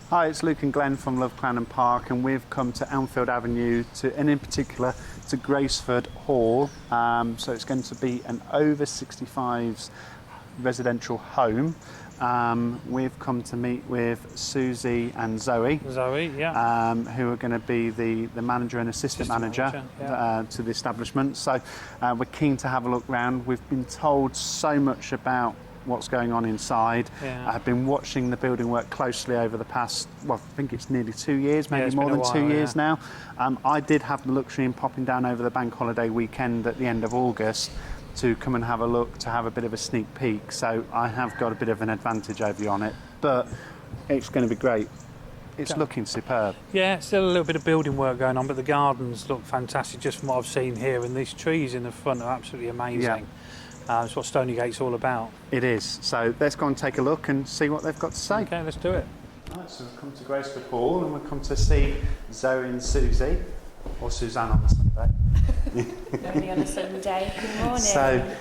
Hi, it's Luke and Glenn from Love Clarendon Park, and we've come to Elmfield Avenue, and in particular to Graysford Hall. So it's going to be an over 65s residential home. We've come to meet with Susie and Zoe. Zoe, yeah. Who are going to be the manager and assistant manager to the establishment. So we're keen to have a look round. We've been told so much about what's going on inside. I've been watching the building work closely over the past, well, I think it's nearly 2 years, maybe more than 2 years now. I did have the luxury in popping down over the bank holiday weekend at the end of August to come and have a look, to have a bit of a sneak peek. So I have got a bit of an advantage over you on it, but it's going to be great. It's looking superb. Yeah, still a little bit of building work going on, but the gardens look fantastic just from what I've seen here, and these trees in the front are absolutely amazing. Yeah. That's what Stonygate's all about. It is. So let's go and take a look and see what they've got to say. Okay, let's do it. Right, so we've come to Graysford Hall and we've come to see Zoe and Susie, or Suzanne on a Sunday. Only on a Sunday. Good morning. So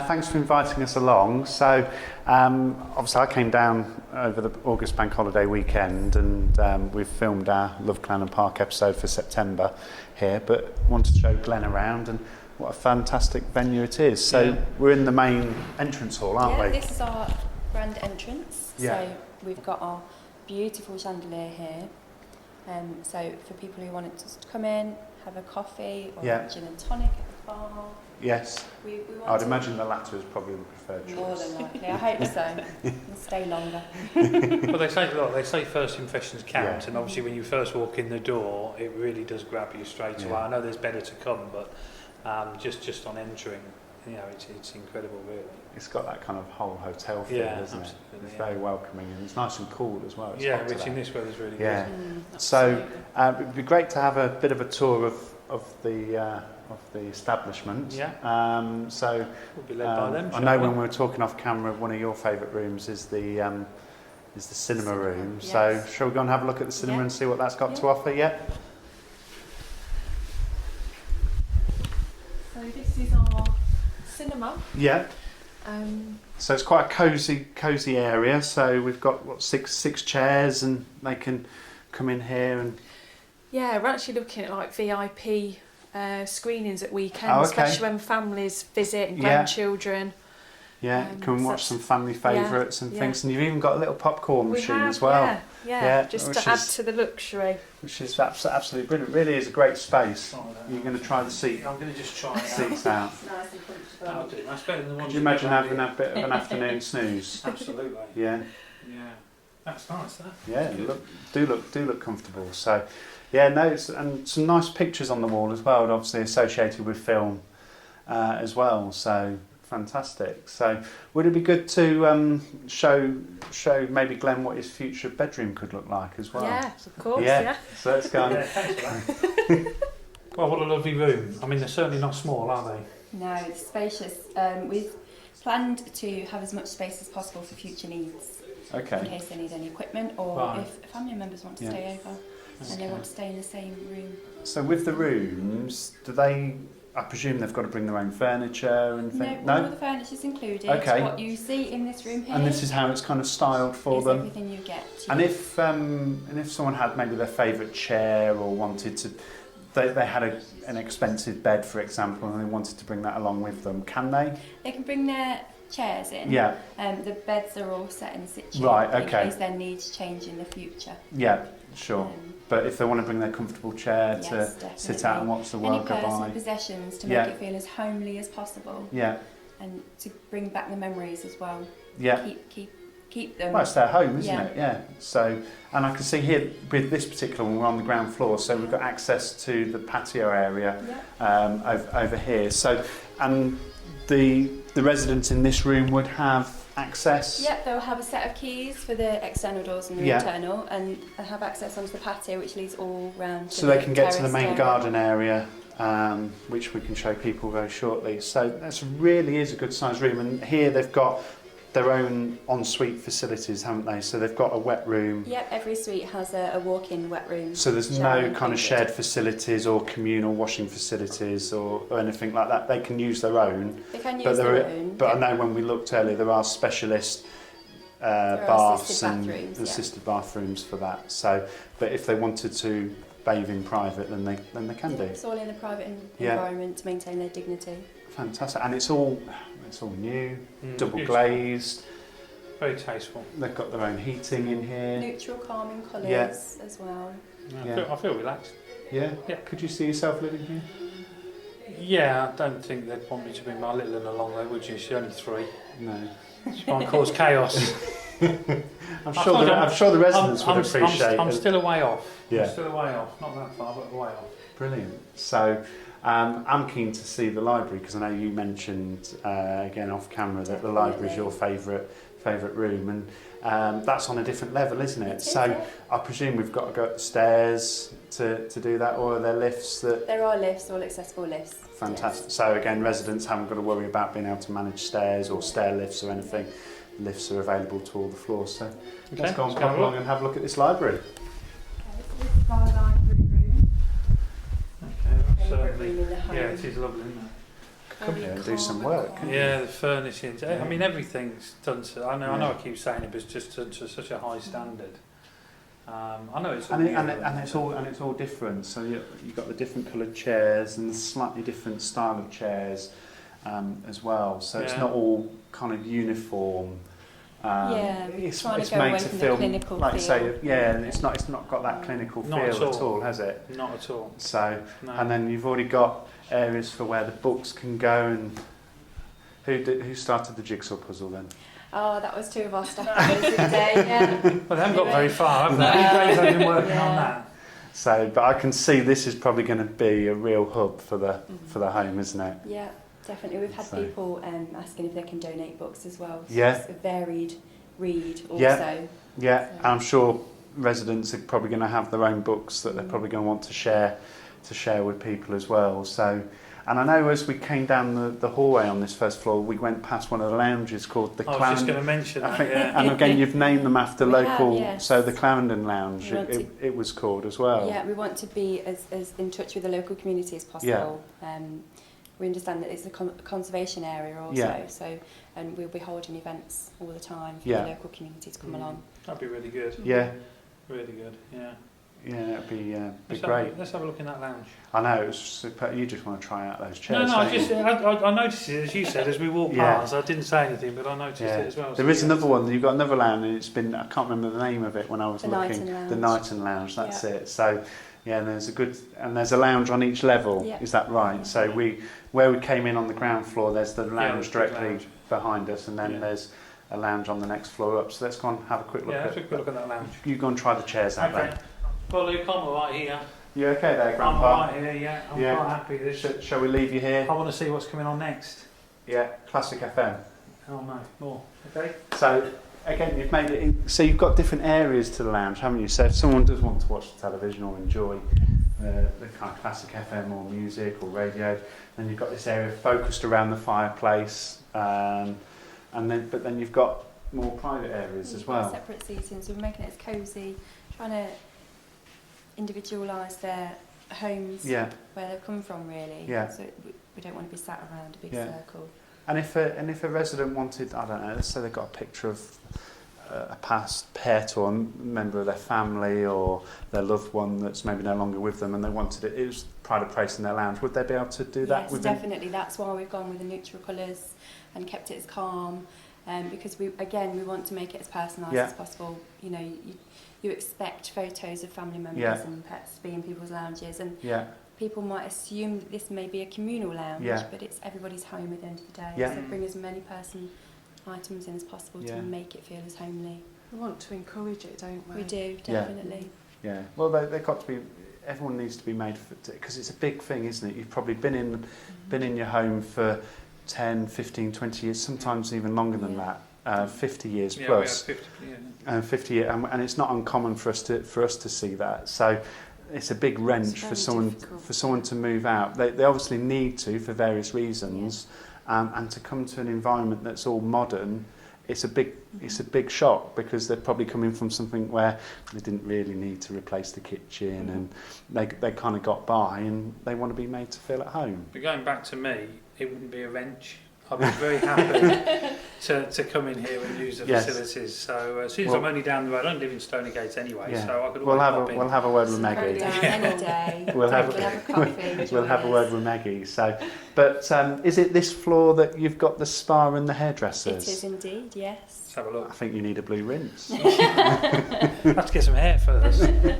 thanks for inviting us along. So obviously I came down over the August bank holiday weekend, and we've filmed our Love Clarendon Park episode for September here, but wanted to show Glenn around and what a fantastic venue it is. So we're in the main entrance hall, aren't we? Yeah, this is our grand entrance. Yeah. So we've got our beautiful chandelier here. So for people who wanted to come in, have a coffee or a gin and tonic at the bar. Yes. We I'd imagine the latter is probably the preferred choice. More than likely, I hope so. And stay longer. Well, they say first impressions count, and obviously when you first walk in the door, it really does grab you straight away. I know there's better to come, but just on entering, you know, it's incredible, really. It's got that kind of whole hotel feel, doesn't it? It's very welcoming, and it's nice and cool as well. It's which in this weather is really good. Absolutely. So it'd be great to have a bit of a tour of the establishment. So we'll be led by them. I know when we were talking off camera, one of your favourite rooms is the cinema room. Yes. So shall we go and have a look at the cinema and see what that's got to offer? Yeah. So this is our cinema. Yeah. So it's quite a cosy area. So we've got six chairs, and they can come in here and. Yeah, we're actually looking at like VIP screenings at weekends, especially when families visit and grandchildren. Yeah, come and watch some family favourites and things, and you've even got a little popcorn machine as well. Just to add to the luxury. Which is absolutely brilliant. Really is a great space. You're going to try the seat. I'm going to just try seats out. It's nice and comfortable. That'll do. That's better than the one. Could you imagine having a bit of an afternoon snooze? Absolutely. Yeah. Yeah. That's nice. That. Yeah. Do look comfortable. So, and some nice pictures on the wall as well, obviously associated with film as well. So. Fantastic. So, would it be good to show maybe Glenn what his future bedroom could look like as well? Yes, of course. Yeah. So let's go. Thanks for that. Well, what a lovely room. I mean, they're certainly not small, are they? No, it's spacious. We've planned to have as much space as possible for future needs. Okay. In case they need any equipment, or if family members want to stay over and they want to stay in the same room. So with the rooms, I presume they've got to bring their own furniture and things? No, all the furniture's included. Okay. What you see in this room here. And this is how it's kind of styled for them. Everything you get. And if someone had maybe their favourite chair, or wanted to, they had an expensive bed, for example, and they wanted to bring that along with them, can they? They can bring their chairs in. Yeah. The beds are all set in situ. Right. Okay. In case their needs change in the future. Yeah. Sure. But if they want to bring their comfortable chair to definitely. sit out and watch the world go Any personal by. possessions to make it feel as homely as possible. Yeah. And to bring back the memories as well. Yeah. Keep them. Well, it's their home, isn't it? Yeah. So, and I can see here with this particular one, we're on the ground floor, so we've got access to the patio area over here. So, and the residents in this room would have access. Yep, they'll have a set of keys for the external doors and the internal, and have access onto the patio, which leads all round. So they can get to the main garden area, which we can show people very shortly. So that really is a good sized room, and here they've got their own ensuite facilities, haven't they? So they've got a wet room. Yep, every suite has a walk-in wet room. So there's no kind of shared facilities or communal washing facilities or anything like that. They can use their own. They can use their own. But I know when we looked earlier, there are specialist baths and bathrooms, assisted bathrooms for that. So, but if they wanted to bathe in private, then they can do. It's all in a private environment to maintain their dignity. Fantastic, and it's all new, double glazed. Very tasteful. They've got their own heating in here. Neutral, calming colours as well. I feel relaxed. Yeah? Yeah. Could you see yourself living here? Yeah, I don't think they'd want me to bring my little one along though, would you? She's only 3. No. She might cause chaos. I'm sure the residents would appreciate it. I'm still a way off. Yeah. I'm still a way off. Not that far, but a way off. Brilliant. So I'm keen to see the library because I know you mentioned again off camera that the library is your favourite room, and that's on a different level, isn't it? So I presume we've got to go up the stairs to do that, or are there lifts that? There are lifts, all accessible lifts. Fantastic. Yes. So again, residents haven't got to worry about being able to manage stairs or stair lifts or anything. Lifts are available to all the floors. So let's go and pop along and have a look at this library. Okay, so this is our library room. Okay, Room in the home. yeah, it is lovely, isn't it? Come here and do some work. Yeah, the furnishings. I mean, everything's done to. I know I keep saying it, but it's just done to such a high standard. I know it's all and it's all different. So you've got the different coloured chairs and the slightly different style of chairs as well. So it's not all kind of uniform. It's made to feel feel like you say, and it's not got that clinical feel at all, has it? Not at all. So No. and then you've already got areas for where the books can go. And who started the jigsaw puzzle then? Oh, that was 2 of our staff members today. Yeah. Well, they haven't got very far, have they? You guys have been working on that. So, but I can see this is probably going to be a real hub for the home, isn't it? Yeah, definitely. We've had people asking if they can donate books as well. So Yeah. it's a varied read also. Yeah, So. I'm sure residents are probably going to have their own books that they're probably going to want to share with people as well. So, and I know as we came down the hallway on this first floor, we went past one of the lounges called the Clarendon. I was just going to mention that. And again, you've named them after local. Yes. So the Clarendon Lounge, it was called as well. Yeah, we want to be as in touch with the local community as possible. We understand that it's a conservation area also, so and we'll be holding events all the time for the local community to come along. That'd be really good. Yeah. Really good, yeah. Yeah, it'd be Let's great. Let's have a look in that lounge. I know, it was super. You just want to try out those chairs. No, I noticed it, as you said, as we walked past. I didn't say anything, but I noticed it as well. There is another one. You've got another lounge, and it's been, I can't remember the name of it when I was looking. The Knighton Lounge, that's it. So, yeah, there's a lounge on each level. Yeah. Is that right? So where we came in on the ground floor, there's the lounge directly behind us, and then there's a lounge on the next floor up. So let's go and have a quick look. Let's have a quick look at that lounge. You go and try the chairs out then. Well, Luke, I'm right here. You okay there, Grandpa? I'm right here, I'm quite happy with this. Shall we leave you here? I want to see what's coming on next. Yeah, Classic FM. Oh no, more. Okay. So, again, you've made it. So you've got different areas to the lounge, haven't you? So if someone does want to watch the television or enjoy the kind of Classic FM or music or radio, then you've got this area focused around the fireplace, but then you've got more private areas as well. Separate seating, so we're making it as cosy, trying to individualise their homes where they've come from, really. Yeah. So we don't want to be sat around a big circle. And if a resident wanted, I don't know, let's say they've got a picture of a past pet or a member of their family or their loved one that's maybe no longer with them, and they wanted it was pride of place in their lounge, would they be able to do that? Yes, definitely. That's why we've gone with the neutral colours and kept it as calm, because we want to make it as personalised as possible. You know, you expect photos of family members and pets to be in people's lounges, and people might assume that this may be a communal lounge, but it's everybody's home at the end of the day. So bring as many items in as possible to make it feel as homely. We want to encourage it, don't we? We do, definitely. Yeah. Well, they've got to be. Everyone needs to be made for, because it's a big thing, isn't it? You've probably been in your home for 10, 15, 20 years, sometimes even longer than that. 50 years plus. We have 50 years, and it's not uncommon for us to see that. So it's a big wrench for someone to move out. They obviously need to for various reasons, and to come to an environment that's all modern. It's a big shock, because they're probably coming from something where they didn't really need to replace the kitchen, and they kind of got by, and they want to be made to feel at home. But going back to me, it wouldn't be a wrench. I'd be very happy to come in here and use the facilities. So as soon as I'm only down the road, I don't live in Stoneygate anyway, so I could always pop in. We'll have a word with Pop Maggie. down any day. We'll have a coffee. We'll have a word with Maggie. So, but is it this floor that you've got the spa and the hairdressers? It is indeed, yes. Let's have a look. I think you need a blue rinse. Let's get some hair first. So this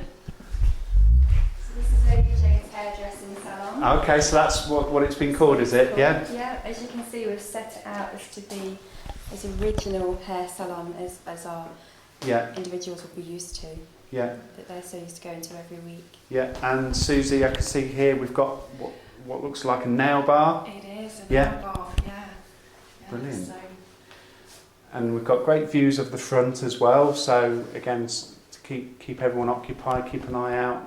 is Lady Jane's hairdressing salon. Okay, so that's what it's been called, is it? Yeah. Yeah. As you can see, we've set it out as to be as original hair salon as our individuals will be used to. Yeah. That they're so used to going to every week. Yeah. And Susie, I can see here we've got what looks like a nail bar. It is a nail bar, yeah. Brilliant. So. And we've got great views of the front as well. So again, to keep everyone occupied, keep an eye out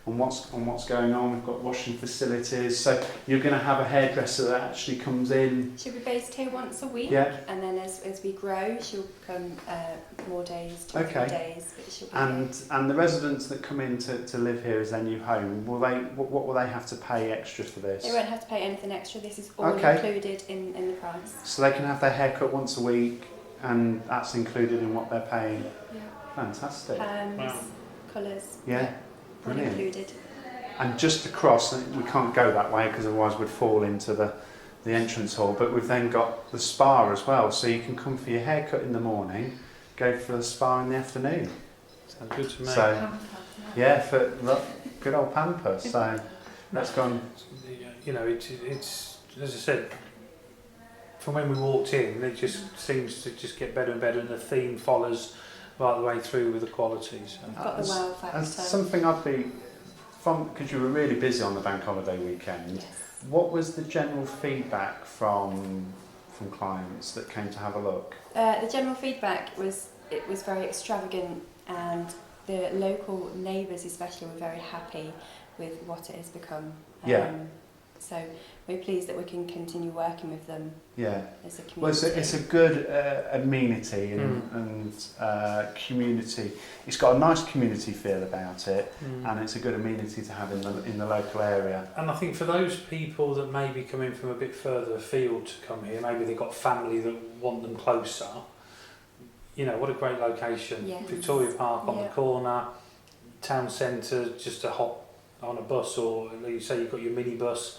on what's going on. We've got washing facilities. So you're going to have a hairdresser that actually comes in. She'll be based here once a week. Yeah. And then as we grow, she'll come more days, 2 or 3 days. But she'll be And the residents that come in to live here as their new home, what will they have to pay extra for this? They won't have to pay anything extra. This is all included in the price. So they can have their haircut once a week, and that's included in what they're paying. Yeah. Fantastic. Colours. Yeah. All Brilliant. included. And just across, we can't go that way because otherwise we'd fall into the entrance hall, but we've then got the spa as well, so you can come for your haircut in the morning, go for the spa in the afternoon. Sounds good to me. So, for good old pamper. So let's go on. You know, it's as I said, from when we walked in, it just seems to just get better and better, and the theme follows right the way through with the qualities. We've got the wow factor. That's something I'd be from, because you were really busy on the bank holiday weekend. Yes. What was the general feedback from clients that came to have a look? The general feedback was it was very extravagant, and the local neighbours especially were very happy with what it has become. So we're pleased that we can continue working with them as a community. Well, it's a good amenity and community. It's got a nice community feel about it, and it's a good amenity to have in the local area. And I think for those people that may be coming from a bit further afield to come here, maybe they've got family that want them closer, you know, what a great location. Yes. Victoria Park on the corner, town centre, just a hop on a bus, or like you say, you've got your minibus.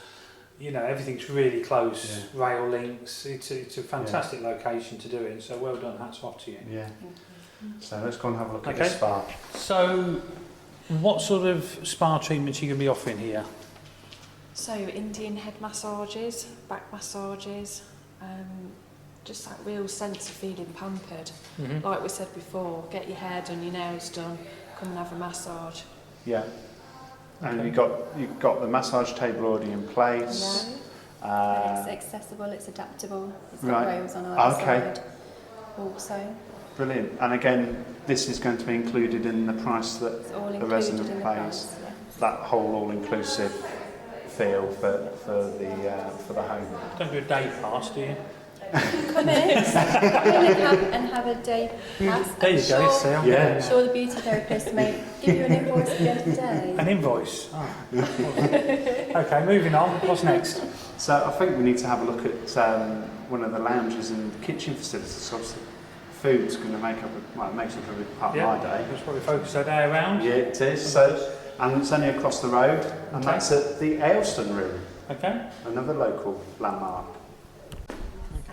You know, everything's really close, rail links. It's a fantastic location to do it in, so well done, hats off to you. Yeah. So let's go and have a look at the spa. So what sort of spa treatments are you going to be offering here? So Indian head massages, back massages, just that real sense of feeling pampered. Like we said before, get your hair done, your nails done, come and have a massage. Yeah. And you've got the massage table already in place. It's accessible, it's adaptable, it's got rails on either side also. Brilliant. And again, this is going to be included in the price that the resident pays. That whole all-inclusive feel for the home. Don't do a day pass, do you? Come in and have a day pass. There you go, Sam. I'm sure the beauty therapist may give you an invoice at the end of the day. An invoice? Oh. Okay, moving on. What's next? So I think we need to have a look at one of the lounges and the kitchen facilities. So obviously food's going to makes up a big part of my day. That's what we focus our day around. Yeah, it is. So, and it's only across the road, and that's at the Aylstone Room. Okay. Another local landmark.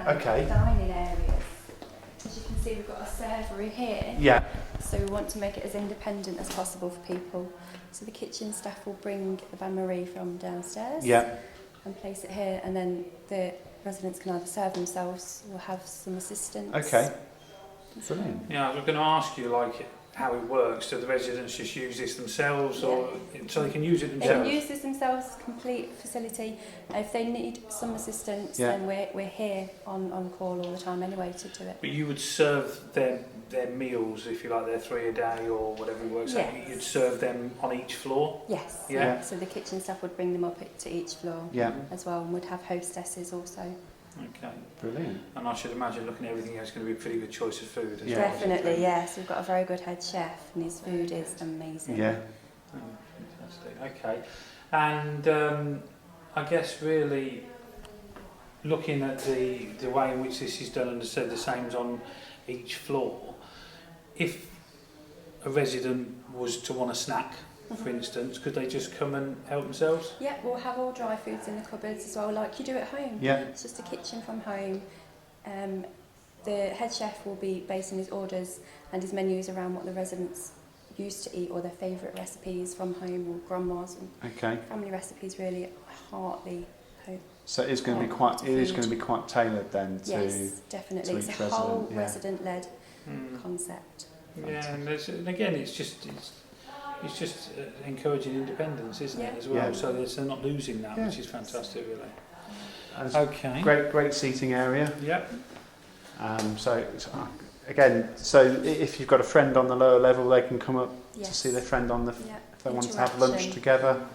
Okay. Dining areas. As you can see, we've got a servery here. Yeah. So we want to make it as independent as possible for people. So the kitchen staff will bring the bain-marie from downstairs. Yeah. And place it here, and then the residents can either serve themselves or have some assistance. Okay. Brilliant. Yeah, I was going to ask you how it works. Do the residents just use this themselves, or so they can use it They themselves? can use this themselves, complete facility. If they need some assistance, then we're here on call all the time anyway to do it. But you would serve their meals, if you like, they're 3 a day or whatever it works out. You'd serve them on each floor? Yes. Yeah. So the kitchen staff would bring them up to each floor as well, and would have hostesses also. Okay. Brilliant. And I should imagine, looking at everything, it's going to be a pretty good choice of food as well. Definitely, yes. We've got a very good head chef, and his food is amazing. Yeah. Oh, fantastic. Okay. And I guess really looking at the way in which this is done, and as I said, the same's on each floor, if a resident was to want a snack, for instance, could they just come and help themselves? Yeah, we'll have all dry foods in the cupboards as well, like you do at home. Yeah. It's just a kitchen from home. The head chef will be basing his orders and his menus around what the residents used to eat or their favourite recipes from home or grandma's and Okay. family recipes, really heartily home. So it's going to be quite. It is going to be quite tailored then to. Yes, definitely. to It's each a whole resident, yeah. resident-led concept. Yeah, and again, it's just encouraging independence, isn't it, as well? Yeah. So they're not losing that, Yeah. which is fantastic, really. And it's Okay. Great seating area. Yep. So again, so if you've got a friend on the lower level, they can come up to see their friend on the. Yeah. If they want to have lunch Interaction. together.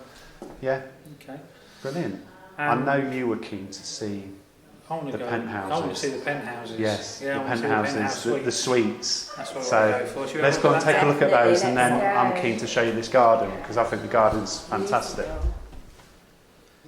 Yeah. Okay. Brilliant. I know you were keen to see. I want to The go. penthouses. I want to see the penthouses. Yes, Yeah, I the want to see the penthouses, penthouse the suites. That's what I So want to go for. Should we let's have go a and look at take a that? look at those, and then Definitely, I'm let's keen go. to show you this garden because I think the garden's fantastic. Beautiful.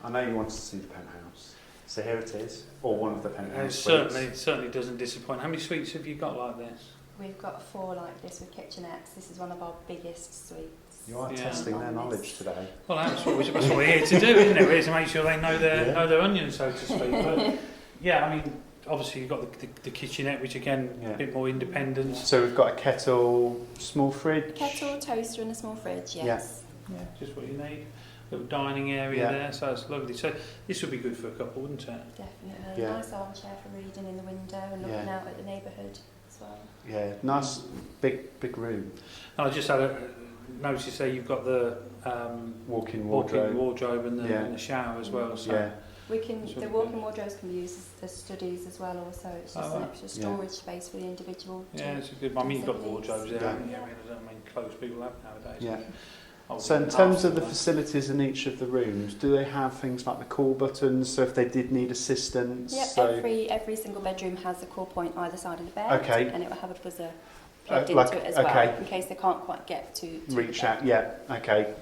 I know you wanted to see the penthouse, so here it is, or one of the It penthouse suites. certainly doesn't disappoint. How many suites have you got like this? We've got 4 like this with kitchenettes. This is one of our biggest suites. You are Yeah. testing their knowledge today. Well, that's what we're here to do, isn't it? We're here to make sure they know their onions, so to speak. But yeah, I mean, obviously you've got the kitchenette, which again, a bit more independence. So we've got a kettle, small fridge. Kettle, toaster and a small fridge, yes. Yeah, just what you need. Little dining area Yeah. there, so it's lovely. So this would be good for a couple, wouldn't it? Definitely. Yeah. Nice armchair for reading in the window and looking Yeah. out at the neighbourhood as well. Yeah, nice big room. And I just had a notice there you've got the Walk-in walk-in wardrobe. wardrobe and Yeah. the shower as well. So Yeah. We can, That's the really walk-in wardrobes can be used as studies as well also. It's just Oh, an right. extra Yeah. storage space for the individual. to- yeah, it's a good. I mean, you've got wardrobes there, Yeah. haven't you? I mean, I don't mean clothes people have nowadays. Yeah. Oh, So in terms of the after that. facilities in each of the rooms, do they have things like the call buttons? So if they did need assistance, Yep, so every single bedroom has a call point either side of the bed. Okay. And it will have a buzzer plugged like- into it as well, okay. in case they can't quite get to reach the bed. out. Yeah, okay.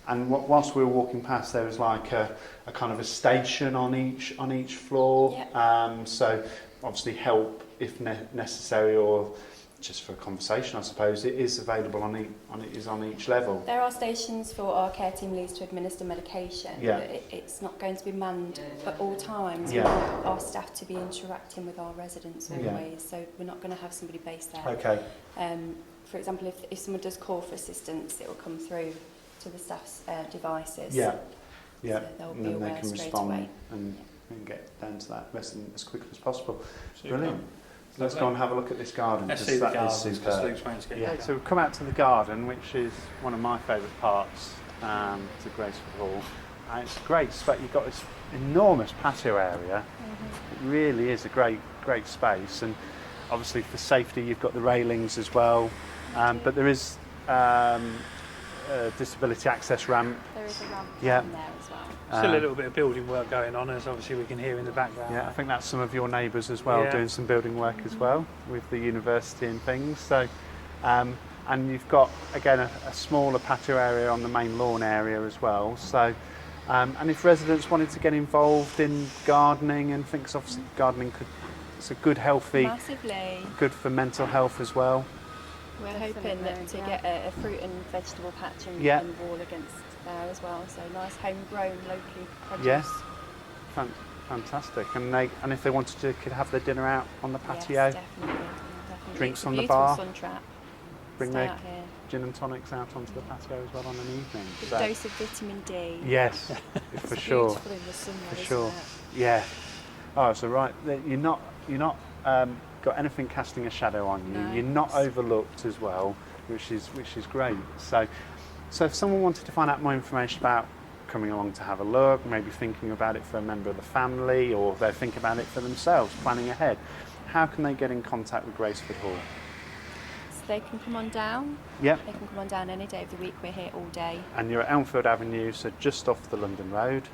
And whilst we were walking past, there was like a kind of a station on each floor. Yeah. So obviously help if necessary, or just for a conversation, I suppose. It is available on each level. There are stations for our care team leads to administer medication, Yeah. but it's not going to be manned at all times. Yeah. We want our staff to be interacting with our residents Yeah. always, so we're not going to have somebody based there. Okay. For example, if someone does call for assistance, it will come through to the staff's devices. Yeah. Yeah. So they'll And be then they aware can straight respond away. and get down to that resident as quickly as possible. Super. Brilliant. Let's Lovely. go and have a look at this garden. Let's 'cause see the that is gardens, because superb. Luke's waiting to get Yeah, back. so we've come out to the garden, which is one of my favourite parts to Graysford Hall. It's great, but you've got this enormous patio area. It really is a great space, and obviously for safety you've got the railings as well, but there is a disability access ramp. There is a ramp Yeah. down there as well. Still a little bit of building work going on, as obviously we can hear in the background. Yeah, I think that's some of your neighbours as well, Yeah. doing some building work as well with the university and things. So, and you've got again a smaller patio area on the main lawn area as well. So, and if residents wanted to get involved in gardening and things, obviously gardening it's a good, healthy, Massively. good for mental health as well. We're hoping that to get a fruit and vegetable patch and, Yeah. and wall against there as well. So nice homegrown, locally produce. Yes. Fantastic. And if they wanted to, could have their dinner out on the patio, Yes, definitely. Drinks It's a on the beautiful bar. Sun trap. bring Stay their out here. gin and tonics out onto the patio as well on an evening. With So- a dose of vitamin D. Yes, It's for sure. beautiful in the sun, For though, sure. isn't it? Yeah. Oh, so right, you're not got anything casting a shadow on you. No. You're not overlooked as well, which is great. So if someone wanted to find out more information about coming along to have a look, maybe thinking about it for a member of the family, or they're thinking about it for themselves, planning ahead, how can they get in contact with Graysford Hall? So they can come on down. Yep. They can come on down any day of the week. We're here all day. And you're at Elmfield Avenue, so just off the London Road.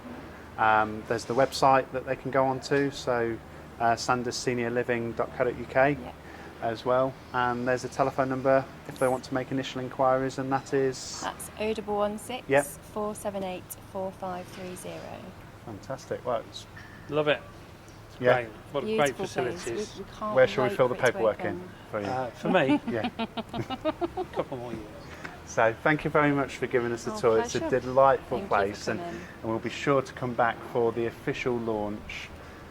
There's the website that they can go on to, so sandersseniorliving.co.uk as well. And there's a telephone number if they want to make initial inquiries, and that is... That's 0116 Yep. 478 4530. Fantastic. Well, it's Love it. It's Yeah. great. What Beautiful great facilities. place. We can't Where shall we wait fill the for it to paperwork in open. for you? For me, Yeah. a couple more years. So thank you very much for giving us a Oh, tour. It's a pleasure. delightful Thank you for place, and coming. we'll be sure to come back for the official launch,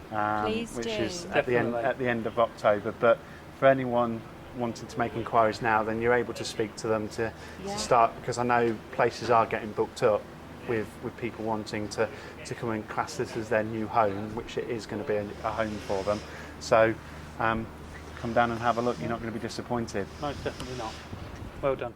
Please which do. is Definitely. at the end of October. But for anyone wanting to make inquiries now, then you're able to speak to them to start, because I know places are getting booked up with people wanting to come and class this as their new home, which it is going to be a home for them. So come down and have a look. You're not going to be disappointed. Most definitely not. Well done.